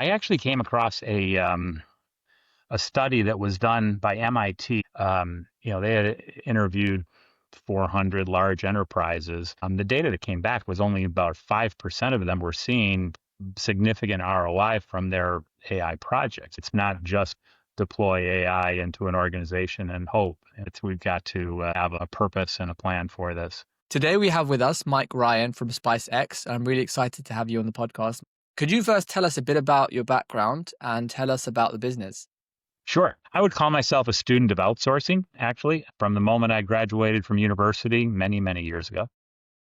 I actually came across a study that was done by MIT. They had interviewed 400 large enterprises. The data that came back was only about 5% of them were seeing significant ROI from their AI projects. It's not just deploy AI into an organization and hope. We've got to have a purpose and a plan for this. Today we have with us Mike Ryan from SpiceX. I'm really excited to have you on the podcast. Could you first tell us a bit about your background and tell us about the business? Sure. I would call myself a student of outsourcing, actually, from the moment I graduated from university many, many years ago.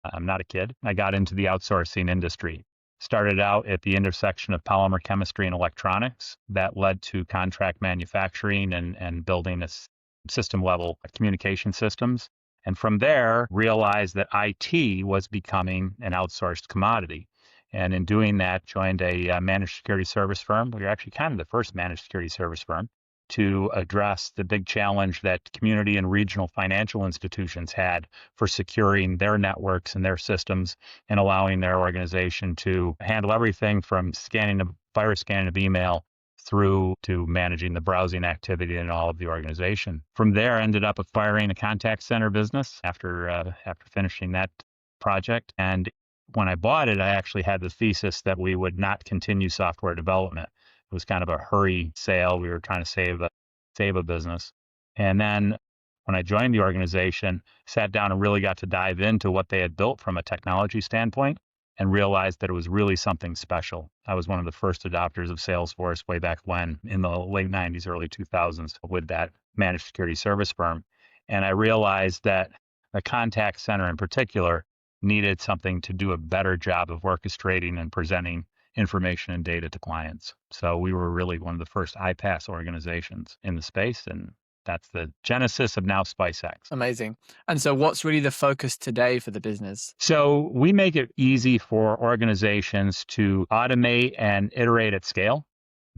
I'm not a kid. I got into the outsourcing industry. Started out at the intersection of polymer chemistry and electronics. That led to contract manufacturing and building a system-level communication systems. And from there, realized that IT was becoming an outsourced commodity. And in doing that, joined a managed security service firm. We were actually kind of the first managed security service firm to address the big challenge that community and regional financial institutions had for securing their networks and their systems and allowing their organization to handle everything from virus scanning of email through to managing the browsing activity in all of the organization. From there, I ended up acquiring a contact center business after finishing that project. And when I bought it, I actually had the thesis that we would not continue software development. It was kind of a hurry sale. We were trying to save a business. And then when I joined the organization, sat down and really got to dive into what they had built from a technology standpoint and realized that it was really something special. I was one of the first adopters of Salesforce way back when in the late 90s, early 2000s with that managed security service firm. And I realized that the contact center in particular needed something to do a better job of orchestrating and presenting information and data to clients. So we were really one of the first iPaaS organizations in the space, and that's the genesis of now SpiceX. Amazing. And so what's really the focus today for the business? So we make it easy for organizations to automate and iterate at scale,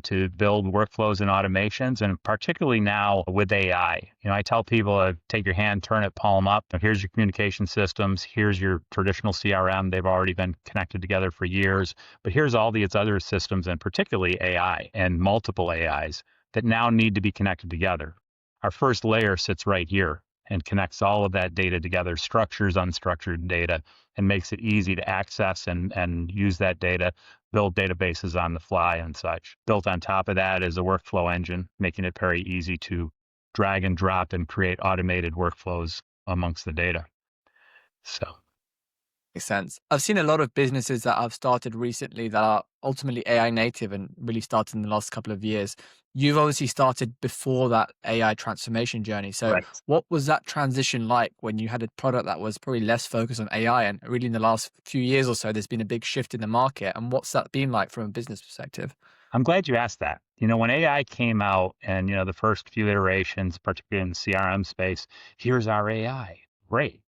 to build workflows and automations, and particularly now with AI. I tell people, take your hand, turn it, palm up. Here's your communication systems. Here's your traditional CRM. They've already been connected together for years. But here's all these other systems, and particularly AI and multiple AIs that now need to be connected together. Our first layer sits right here and connects all of that data together, structures unstructured data, and makes it easy to access and use that data, build databases on the fly and such. Built on top of that is a workflow engine, making it very easy to drag and drop and create automated workflows amongst the data. So. Makes sense. I've seen a lot of businesses that I've started recently that are ultimately AI native and really started in the last couple of years. You've obviously started before that AI transformation journey. So Right. What was that transition like when you had a product that was probably less focused on AI? And really in the last few years or so, there's been a big shift in the market. And what's that been like from a business perspective? I'm glad you asked that. When AI came out and, the first few iterations, particularly in the CRM space, here's our AI. Great.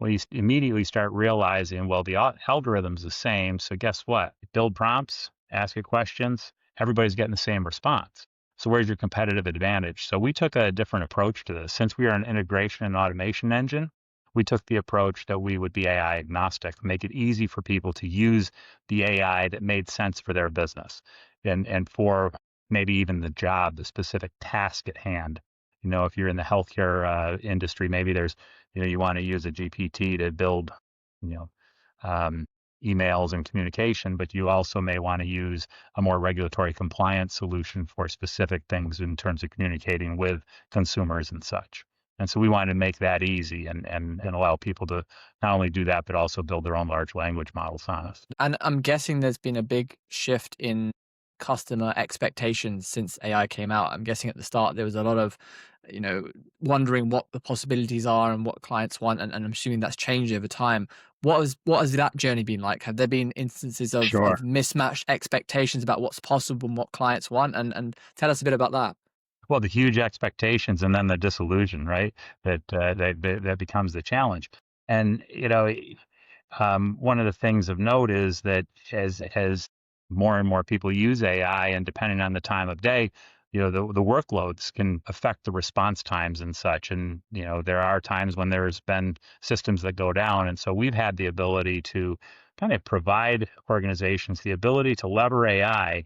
Well, you immediately start realizing, well, the algorithm's the same. So guess what? Build prompts, ask it questions, everybody's getting the same response. So where's your competitive advantage? So we took a different approach to this. Since we are an integration and automation engine, we took the approach that we would be AI agnostic, make it easy for people to use the AI that made sense for their business and for maybe even the job, the specific task at hand. If you're in the healthcare industry, maybe there's, you want to use a GPT to build, emails and communication, but you also may want to use a more regulatory compliance solution for specific things in terms of communicating with consumers and such. And so we wanted to make that easy and allow people to not only do that, but also build their own large language models on us. And I'm guessing there's been a big shift in customer expectations since AI came out. I'm guessing at the start there was a lot of, wondering what the possibilities are and what clients want, and I'm assuming that's changed over time. What has that journey been like? Have there been instances of, Sure. of mismatched expectations about what's possible and what clients want? And tell us a bit about that. Well, the huge expectations and then the disillusion, right? That becomes the challenge. And one of the things of note is that as more and more people use AI, and depending on the time of day, the workloads can affect the response times and such. And, there are times when there's been systems that go down. And so we've had the ability to kind of provide organizations the ability to lever AI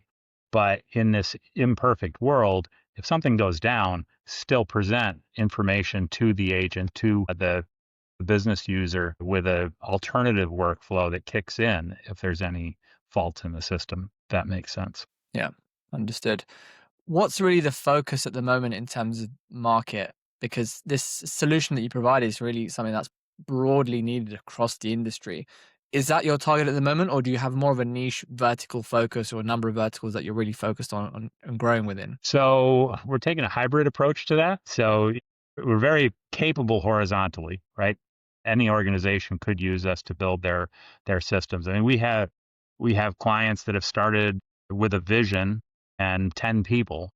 But in this imperfect world, if something goes down, still present information to the agent, to the business user with a alternative workflow that kicks in if there's any fault in the system. That makes sense. Yeah, understood. What's really the focus at the moment in terms of market? Because this solution that you provide is really something that's broadly needed across the industry. Is that your target at the moment, or do you have more of a niche vertical focus or a number of verticals that you're really focused on growing within? So we're taking a hybrid approach to that. So we're very capable horizontally, right? Any organization could use us to build their systems. I mean, we have clients that have started with a vision and 10 people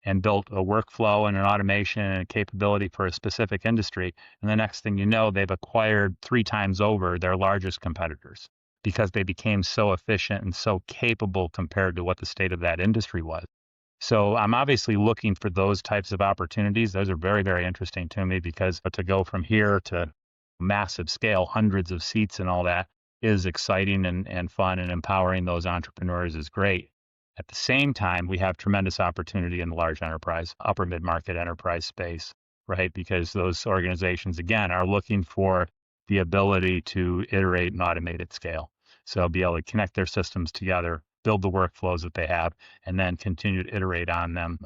and built a workflow and an automation and a capability for a specific industry. And the next thing you know, they've acquired 3 times over their largest competitors because they became so efficient and so capable compared to what the state of that industry was. So I'm obviously looking for those types of opportunities. Those are very, very interesting to me because to go from here to massive scale, hundreds of seats and all that is exciting and fun, and empowering those entrepreneurs is great. At the same time, we have tremendous opportunity in the large enterprise, upper mid-market enterprise space, right? Because those organizations, again, are looking for the ability to iterate and automate at scale. So be able to connect their systems together, build the workflows that they have, and then continue to iterate on them.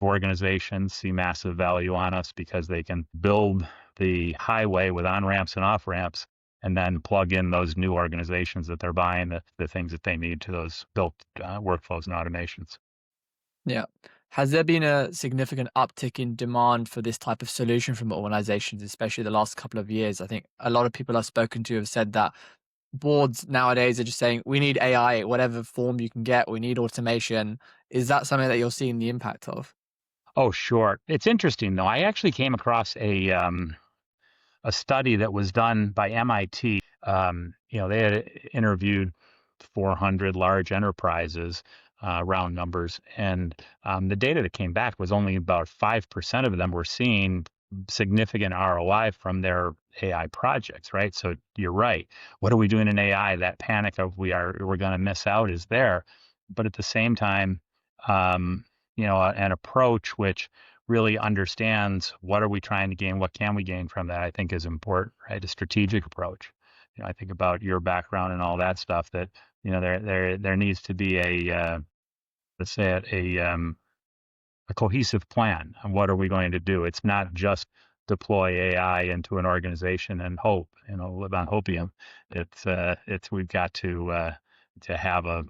Organizations see massive value on us because they can build the highway with on-ramps and off-ramps and then plug in those new organizations that they're buying the things that they need to those built workflows and automations. Yeah. Has there been a significant uptick in demand for this type of solution from organizations, especially the last couple of years? I think a lot of people I've spoken to have said that boards nowadays are just saying, we need AI, whatever form you can get, we need automation. Is that something that you're seeing the impact of? Oh, sure. It's interesting though. I actually came across a study that was done by MIT. They had interviewed 400 large enterprises, round numbers, and the data that came back was only about 5% of them were seeing significant ROI from their AI projects, right? So you're right. What are we doing in AI? That panic of we're going to miss out is there, but at the same time, an approach which really understands what are we trying to gain, what can we gain from that, I think is important, right? A strategic approach. I think about your background and all that stuff that, there needs to be let's say it, a cohesive plan on what are we going to do. It's not just deploy AI into an organization and hope, live on hopium. We've got to have a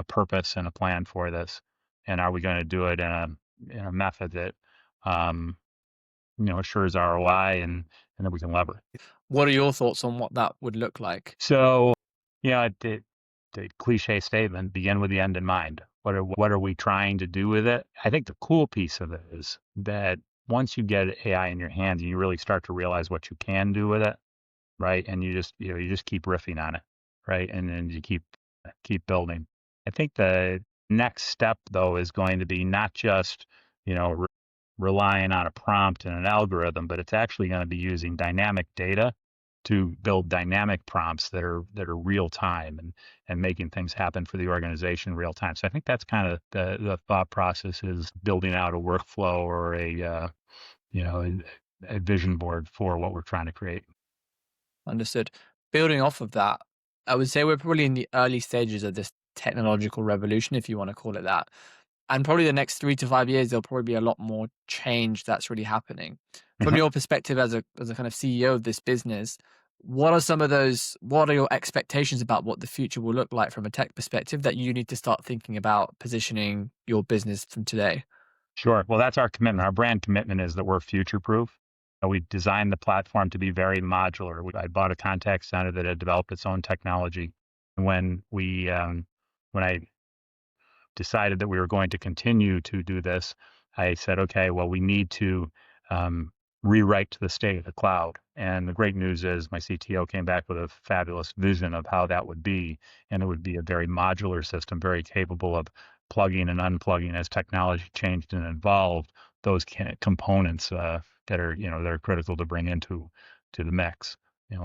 purpose and a plan for this. And are we going to do it in a method that assures ROI and that we can lever. What are your thoughts on what that would look like? So, the cliche statement, begin with the end in mind. What are we trying to do with it? I think the cool piece of it is that once you get AI in your hands and you really start to realize what you can do with it, right? And you just keep riffing on it, right? And then you keep building. I think the next step though is going to be not just, relying on a prompt and an algorithm, but it's actually going to be using dynamic data to build dynamic prompts that are real time and making things happen for the organization real time. So I think that's kind of the thought process, is building out a workflow or a vision board for what we're trying to create. Understood. Building off of that, I would say we're probably in the early stages of this technological revolution, if you want to call it that. And probably the next 3 to 5 years, there'll probably be a lot more change that's really happening. From your perspective as a kind of CEO of this business, what are your expectations about what the future will look like from a tech perspective that you need to start thinking about positioning your business from today? Sure. Well, that's our commitment. Our brand commitment is that we're future proof. We designed the platform to be very modular. I bought a contact center that had developed its own technology. And when I decided that we were going to continue to do this, I said, okay, well, we need to rewrite to the state of the cloud. And the great news is my CTO came back with a fabulous vision of how that would be. And it would be a very modular system, very capable of plugging and unplugging as technology changed and evolved, those components that are critical to bring into the mix.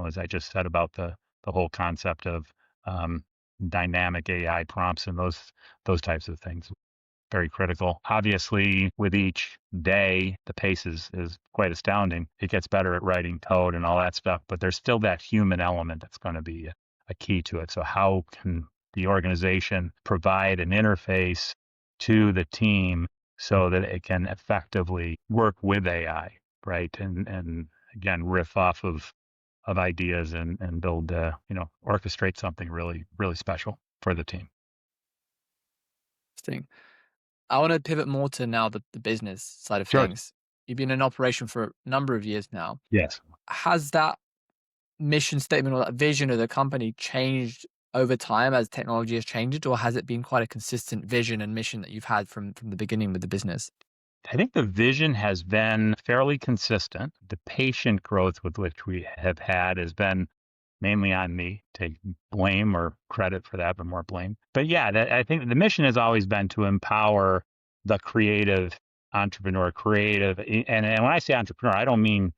As I just said about the whole concept of dynamic AI prompts and those types of things. Very critical. Obviously, with each day, the pace is quite astounding. It gets better at writing code and all that stuff, but there's still that human element that's going to be a key to it. So how can the organization provide an interface to the team so that it can effectively work with AI, right? And again, riff off of ideas and build, orchestrate something really, really special for the team. Interesting. I want to pivot more to now the business side of Sure. things. You've been in operation for a number of years now. Yes. Has that mission statement or that vision of the company changed over time as technology has changed, or has it been quite a consistent vision and mission that you've had from the beginning with the business? I think the vision has been fairly consistent. The patient growth with which we have had has been mainly on me. Take blame or credit for that, but more blame. But yeah, I think the mission has always been to empower the creative entrepreneur, and when I say entrepreneur, I don't mean,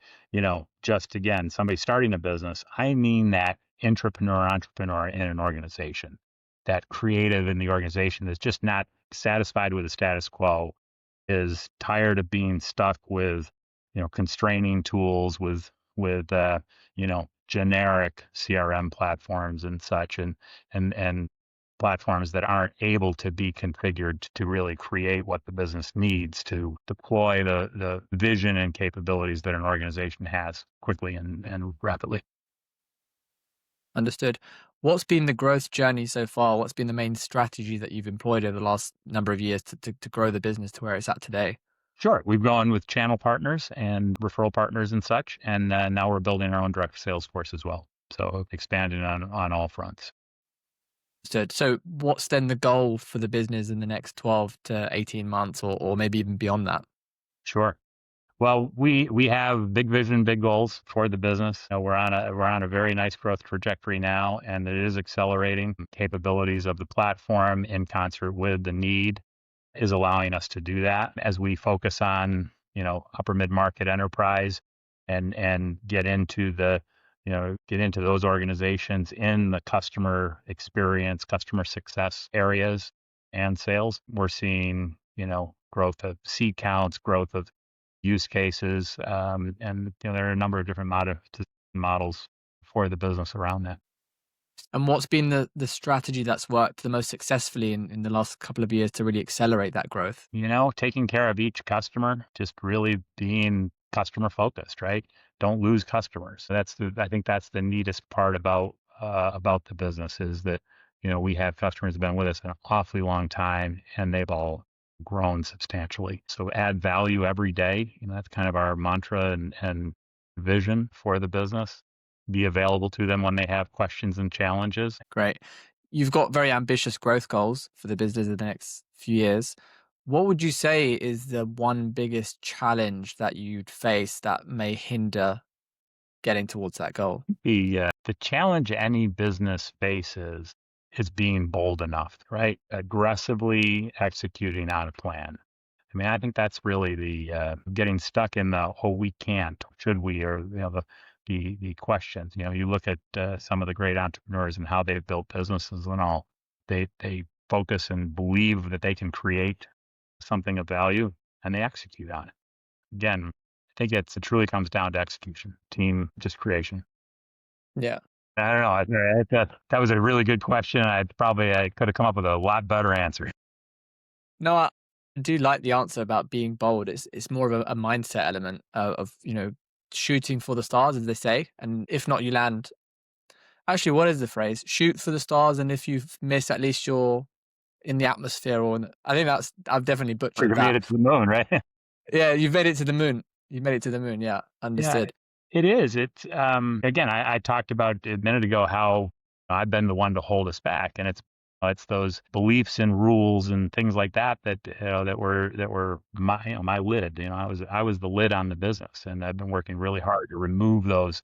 just again, somebody starting a business. I mean that entrepreneur in an organization, that creative in the organization that's just not satisfied with the status quo, is tired of being stuck with, constraining tools with generic CRM platforms and such, and platforms that aren't able to be configured to really create what the business needs to deploy the vision and capabilities that an organization has quickly and rapidly. Understood. What's been the growth journey so far? What's been the main strategy that you've employed over the last number of years to grow the business to where it's at today? Sure. We've gone with channel partners and referral partners and such, and now we're building our own direct sales force as well. So expanding on all fronts. Understood. So what's then the goal for the business in the next 12 to 18 months or maybe even beyond that? Sure. Well, we have big vision, big goals for the business. We're on a very nice growth trajectory now, and it is accelerating. Capabilities of the platform in concert with the need is allowing us to do that as we focus on, upper mid-market enterprise and get into those organizations in the customer experience, customer success areas and sales. We're seeing, growth of seat counts, growth of use cases, and there are a number of different models for the business around that. And what's been the strategy that's worked the most successfully in the last couple of years to really accelerate that growth? Taking care of each customer, just really being customer focused, right? Don't lose customers. I think that's the neatest part about the business is that, we have customers who've been with us an awfully long time and they've all grown substantially. So add value every day. That's kind of our mantra and vision for the business. Be available to them when they have questions and challenges. Great. You've got very ambitious growth goals for the business in the next few years. What would you say is the one biggest challenge that you'd face that may hinder getting towards that goal? The challenge any business faces is being bold enough, right? Aggressively executing on a plan. I mean, I think that's really the getting stuck in the we can't, should we, or the questions. You look at some of the great entrepreneurs and how they've built businesses and all. They focus and believe that they can create something of value, and they execute on it. Again, I think it truly comes down to execution, team, just creation. Yeah. I don't know. That was a really good question. I could have come up with a lot better answer. No, I do like the answer about being bold. It's more of a mindset element of shooting for the stars, as they say. And if not, you land. Actually, what is the phrase? Shoot for the stars, and if you miss, at least you're in the atmosphere. I think I've definitely We butchered made that. it to the moon, right? Yeah, you've made it to the moon. You made it to the moon. Yeah, Yeah, understood. it is. It's again, I talked about a minute ago how I've been the one to hold us back, and it's those beliefs and rules and things like that were my lid. I was the lid on the business, and I've been working really hard to remove those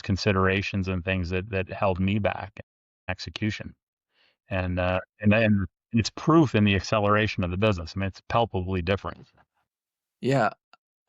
considerations and things that held me back. Execution, and then it's proof in the acceleration of the business. I mean, it's palpably different. Yeah.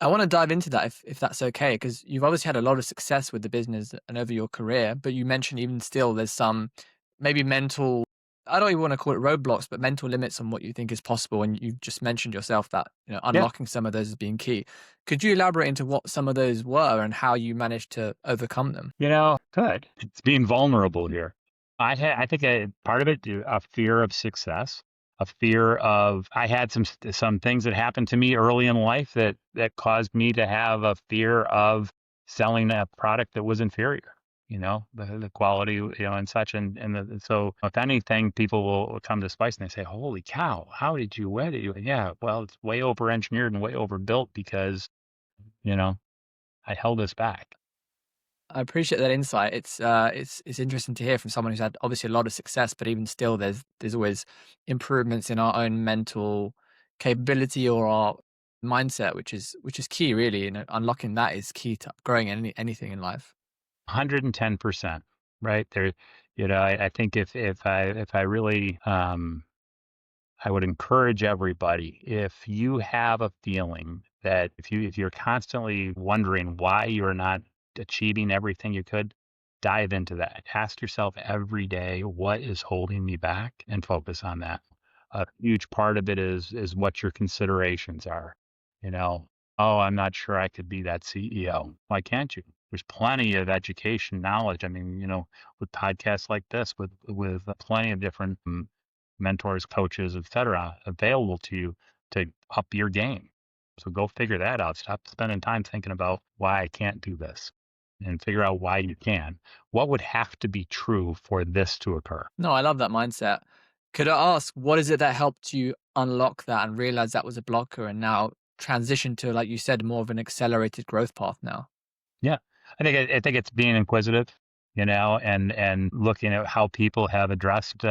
I want to dive into that if that's okay, because you've obviously had a lot of success with the business and over your career, but you mentioned even still there's some maybe mental I don't even want to call it roadblocks, but mental limits on what you think is possible. And you've just mentioned yourself that, Yeah. unlocking some of those as being key. Could you elaborate into what some of those were and how you managed to overcome them? Good. It's being vulnerable here. I think part of it, a fear of success, a fear of, I had some things that happened to me early in life that caused me to have a fear of selling a product that was inferior, the quality, and such. So if anything, people will come to Spice and they say, holy cow, where did you? Yeah, well, it's way over engineered and way overbuilt because, you know, I held us back. I appreciate that insight. It's interesting to hear from someone who's had obviously a lot of success, but even still, there's always improvements in our own mental capability or our mindset, which is key, really. Unlocking that is key to growing anything in life. 110%, right? I think if I really, I would encourage everybody, if you have a feeling that if you're constantly wondering why you're not achieving everything you could, dive into that. Ask yourself every day, what is holding me back, and focus on that. A huge part of it is what your considerations are. You know, oh, I'm not sure I could be that CEO. Why can't you? There's plenty of education knowledge. I mean, with podcasts like this, with plenty of different mentors, coaches, etc., available to you to up your game. So go figure that out. Stop spending time thinking about why I can't do this and figure out why you can. What would have to be true for this to occur? No, I love that mindset. Could I ask, what is it that helped you unlock that and realize that was a blocker and now transition to, like you said, more of an accelerated growth path now? Yeah. I think it's being inquisitive, and looking at how people have addressed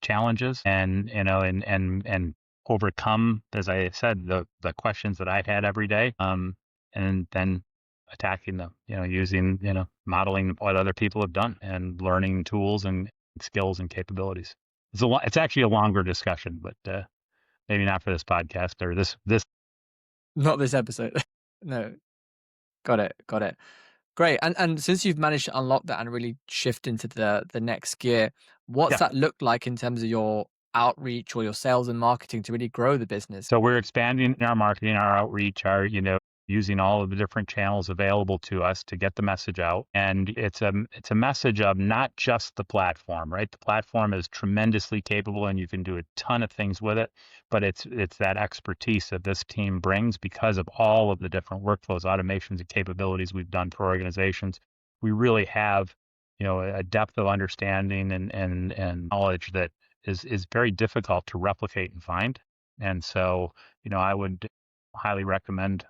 challenges and and overcome, as I said, the questions that I had every day, and then attacking them, using, modeling what other people have done and learning tools and skills and capabilities. It's actually a longer discussion, but maybe not for this podcast or this. Not this episode. No, got it. Got it. Great. And since you've managed to unlock that and really shift into the next gear, what's Yeah. that look like in terms of your outreach or your sales and marketing to really grow the business? So we're expanding our marketing, our outreach, using all of the different channels available to us to get the message out. And it's a message of not just the platform, right? The platform is tremendously capable and you can do a ton of things with it, but it's that expertise that this team brings because of all of the different workflows, automations, and capabilities we've done for organizations. We really have, a depth of understanding and knowledge that is very difficult to replicate and find. And so, I would highly recommend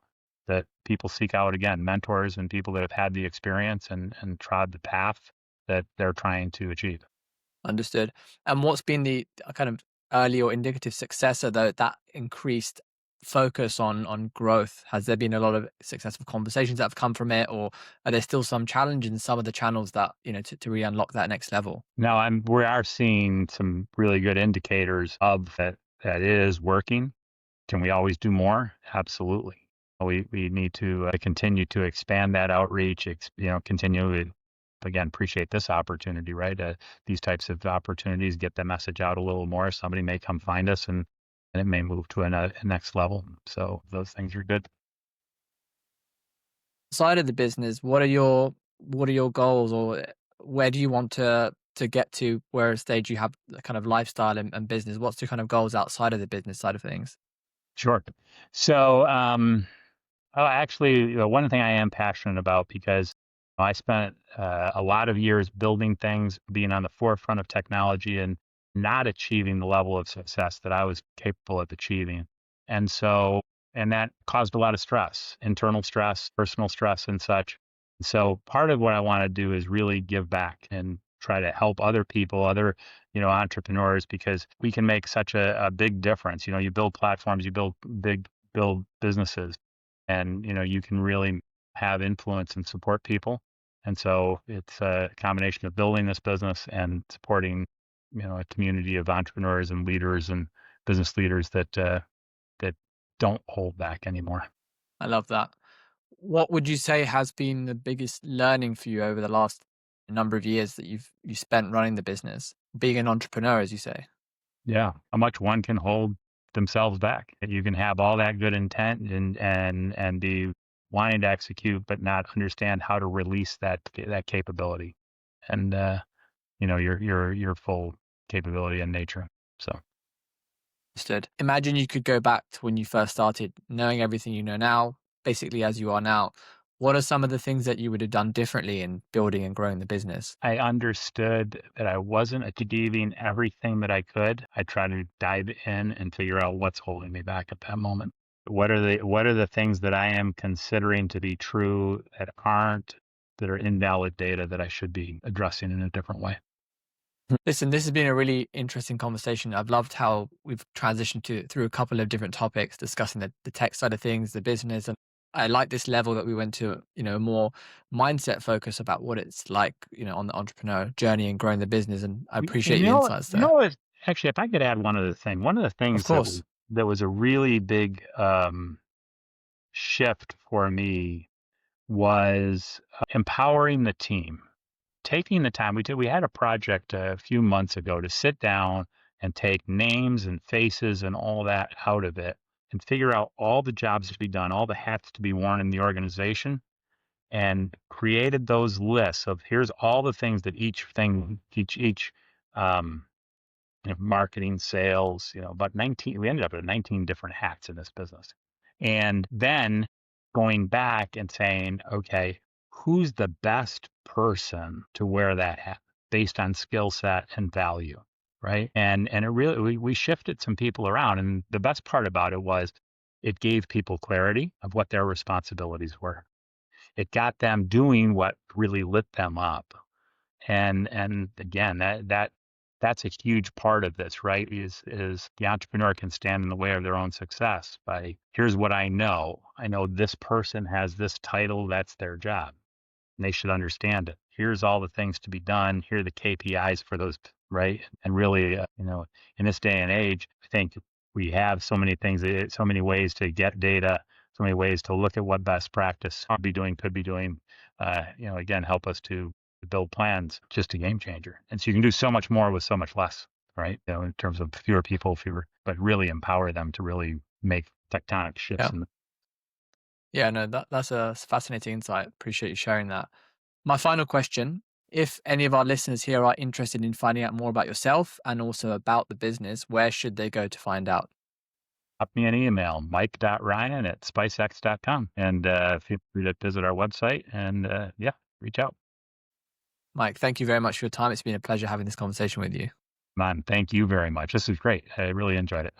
that people seek out, again, mentors and people that have had the experience and trod the path that they're trying to achieve. Understood. And what's been the kind of early or indicative successor, though, that increased focus on growth? Has there been a lot of successful conversations that have come from it, or are there still some challenges in some of the channels that, to really unlock that next level? Now, we are seeing some really good indicators of that it is working. Can we always do more? Absolutely. We need to continue to expand that outreach, continue to, again, appreciate this opportunity, right? These types of opportunities get the message out a little more. Somebody may come find us and it may move to a next level. So those things are good. Side of the business, what are your goals, or where do you want to get to, where stage you have the kind of lifestyle and business? What's the kind of goals outside of the business side of things? Sure. So, actually, one thing I am passionate about because I spent a lot of years building things, being on the forefront of technology, and not achieving the level of success that I was capable of achieving. And so, and that caused a lot of stress, internal stress, personal stress, and such. So, part of what I want to do is really give back and try to help other people, other entrepreneurs, because we can make such a big difference. You build platforms, you build businesses, and you can really have influence and support people. And so it's a combination of building this business and supporting a community of entrepreneurs and leaders and business leaders that don't hold back anymore. I love that. What would you say has been the biggest learning for you over the last number of years that you spent running the business, being an entrepreneur, as you say? Yeah, how much one can hold themselves back. You can have all that good intent and be wanting to execute, but not understand how to release that capability and your full capability and nature. So Understood. Imagine you could go back to when you first started, knowing everything you know now, basically as you are now. What are some of the things that you would have done differently in building and growing the business? I understood that I wasn't achieving everything that I could. I tried to dive in and figure out what's holding me back at that moment. What are the things that I am considering to be true that are invalid data that I should be addressing in a different way? Listen, this has been a really interesting conversation. I've loved how we've transitioned through a couple of different topics, discussing the tech side of things, the business, and I like this level that we went to, a more mindset focus about what it's like, on the entrepreneur journey and growing the business. And I And appreciate the insights you know there. what? Actually, if I could add one other thing, one of the Of things course. that was a really big shift for me was empowering the team, taking the time. We had a project a few months ago to sit down and take names and faces and all that out of it and figure out all the jobs to be done, all the hats to be worn in the organization, and created those lists of here's all the things that each um, marketing, sales, about 19, we ended up at 19 different hats in this business. And then going back and saying, okay, who's the best person to wear that hat based on skill set and value, right? And it really, we shifted some people around. And the best part about it was it gave people clarity of what their responsibilities were. It got them doing what really lit them up. And again, that's a huge part of this, right? Is the entrepreneur can stand in the way of their own success by here's what I know. I know this person has this title, that's their job. And they should understand it. Here's all the things to be done. Here are the KPIs for those, right? And really, in this day and age, I think we have so many things, so many ways to get data, so many ways to look at what best practice could be doing. Again, help us to build plans. Just a game changer. And so you can do so much more with so much less, right? In terms of fewer people, but really empower them to really make tectonic shifts Yeah. in. Yeah, no, that's a fascinating insight. Appreciate you sharing that. My final question, if any of our listeners here are interested in finding out more about yourself and also about the business, where should they go to find out? Drop me an email, mike.ryan@spicex.com. And feel free to visit our website and reach out. Mike, thank you very much for your time. It's been a pleasure having this conversation with you. Man, thank you very much. This is great. I really enjoyed it.